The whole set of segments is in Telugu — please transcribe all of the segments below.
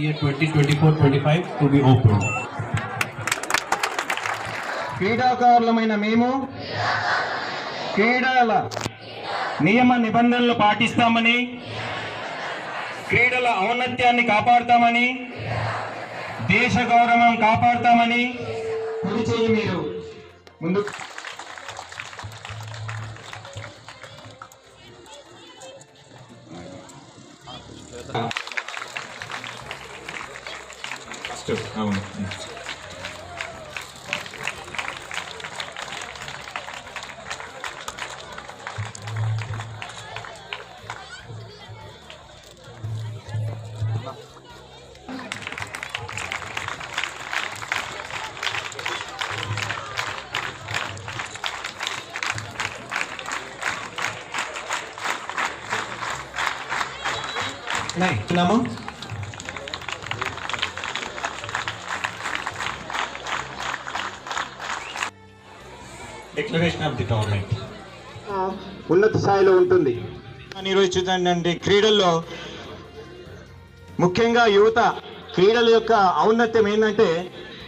year 2024-25 to be opened. క్రీడాకారులమైన మేము క్రీడల నియమ నిబంధనలు పాటిస్తామని, క్రీడల ఔన్నత్యాన్ని కాపాడుతామని, దేశ గౌరవం కాపాడుతామని పరిచయం మీరు ముందు అవును. ఇస్తున్నాము. డిక్లరేషన్ ఆఫ్ ది గవర్నమెంట్ ఉన్నత స్థాయిలో ఉంటుంది. ఈరోజు చూడండి, క్రీడల్లో ముఖ్యంగా యువత క్రీడల యొక్క ఔన్నత్యం ఏంటంటే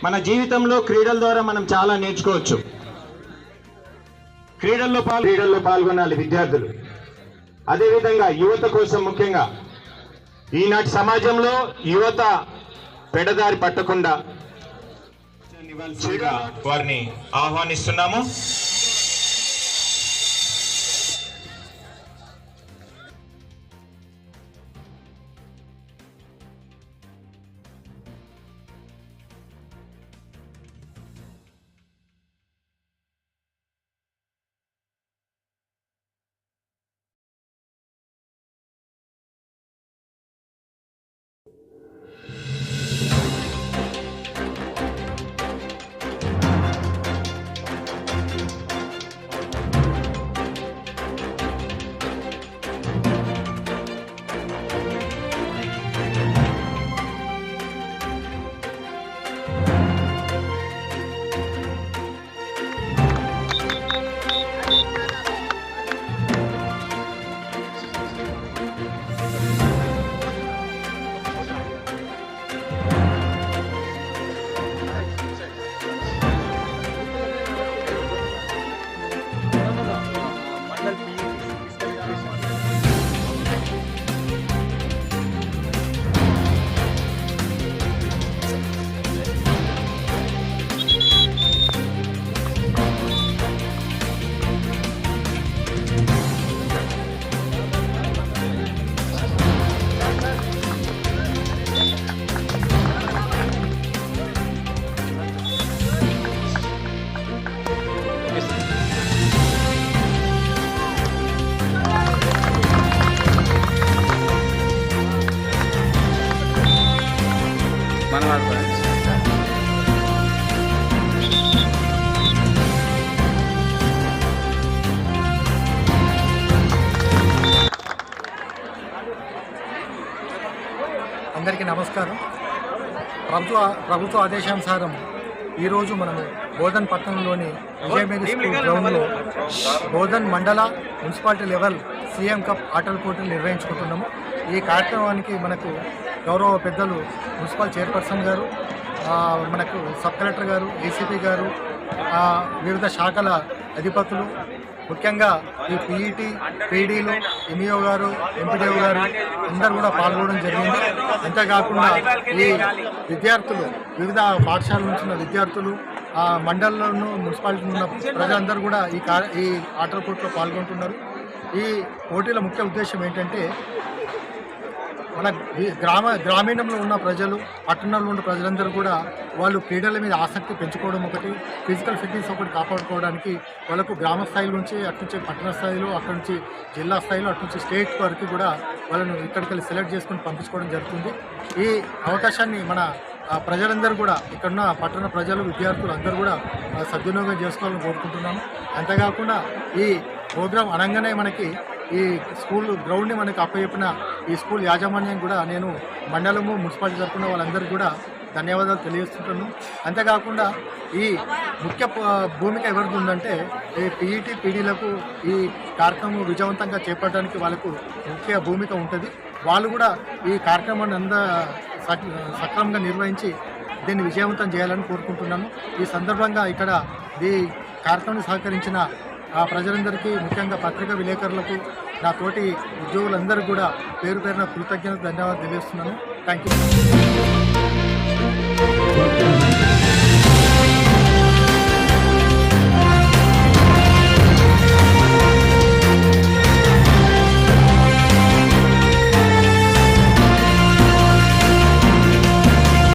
మన జీవితంలో క్రీడల ద్వారా మనం చాలా నేర్చుకోవచ్చు. క్రీడల్లో పాల్గొనాలి విద్యార్థులు. అదేవిధంగా యువత కోసం ముఖ్యంగా ఈనాటి సమాజంలో యువత పెడదారి పట్టకుండా వారిని ఆహ్వానిస్తున్నాము. అందరికీ నమస్కారం. ప్రభుత్వ ఆదేశానుసారం ఈరోజు మనము బోధన్ పట్టణంలోని విజయమేరీ స్కూల్ గ్రౌండ్లో బోధన్ మండల మున్సిపాలిటీ లెవెల్ సీఎం కప్ ఆటల పోటీలు నిర్వహించుకుంటున్నాము. ఈ కార్యక్రమానికి మనకు గౌరవ పెద్దలు మున్సిపల్ చైర్పర్సన్ గారు, మనకు సబ్ కలెక్టర్ గారు, ఏసీపీ గారు, వివిధ శాఖల అధిపతులు, ముఖ్యంగా ఈ పీఈటీ, పీడీలు, ఎంఈఓ గారు, ఎంపీడీఓ గారు అందరూ కూడా పాల్గొనడం జరిగింది. అంతేకాకుండా ఈ విద్యార్థులు, వివిధ పాఠశాలల నుంచి ఉన్న విద్యార్థులు, మండలంలోనూ మున్సిపాలిటీ ఉన్న ప్రజలందరూ కూడా ఈ ఆటల పోటీలో పాల్గొంటున్నారు. ఈ పోటీల ముఖ్య ఉద్దేశం ఏంటంటే మన గ్రామీణంలో ఉన్న ప్రజలు, పట్టణంలో ఉన్న ప్రజలందరూ కూడా వాళ్ళు క్రీడల మీద ఆసక్తి పెంచుకోవడం ఒకటి, ఫిజికల్ ఫిట్నెస్ ఒకటి కాపాడుకోవడానికి వాళ్ళకు గ్రామ స్థాయి నుంచి అటునుంచి పట్టణ స్థాయిలో, అక్కడి నుంచి జిల్లా స్థాయిలో, అటునుంచి స్టేట్ వరకు కూడా వాళ్ళను ఇక్కడికి సెలెక్ట్ చేసుకుని పంపించుకోవడం జరుగుతుంది. ఈ అవకాశాన్ని మన ప్రజలందరూ కూడా, ఇక్కడున్న పట్టణ ప్రజలు, విద్యార్థులు అందరూ కూడా సద్వినియోగం చేసుకోవాలని కోరుకుంటున్నాము. అంతేకాకుండా ఈ ప్రోగ్రాం అనగానే మనకి ఈ స్కూల్ గ్రౌండ్ని మనకి అప్పచెప్పిన ఈ స్కూల్ యాజమాన్యం కూడా నేను మండలము, మున్సిపాలిటీ తరఫున వాళ్ళందరికీ కూడా ధన్యవాదాలు తెలియజేస్తుంటాను. అంతేకాకుండా ఈ ముఖ్య భూమిక ఎవరిది ఉందంటే ఈ పీఈటీ, పీడీలకు ఈ కార్యక్రమం విజయవంతంగా చేపట్టడానికి వాళ్ళకు ముఖ్య భూమిక ఉంటుంది. వాళ్ళు కూడా ఈ కార్యక్రమాన్ని సక్రమంగా నిర్వహించి దీన్ని విజయవంతం చేయాలని కోరుకుంటున్నాను. ఈ సందర్భంగా ఇక్కడ ఈ కార్యక్రమాన్ని సహకరించిన ప్రజలందరికీ, ముఖ్యంగా పత్రికా విలేకరులకు, నా తోటి ఉద్యోగులందరికీ కూడా పేరు పేరున కృతజ్ఞతలు, ధన్యవాదాలు తెలియజేస్తున్నాను. Thank you.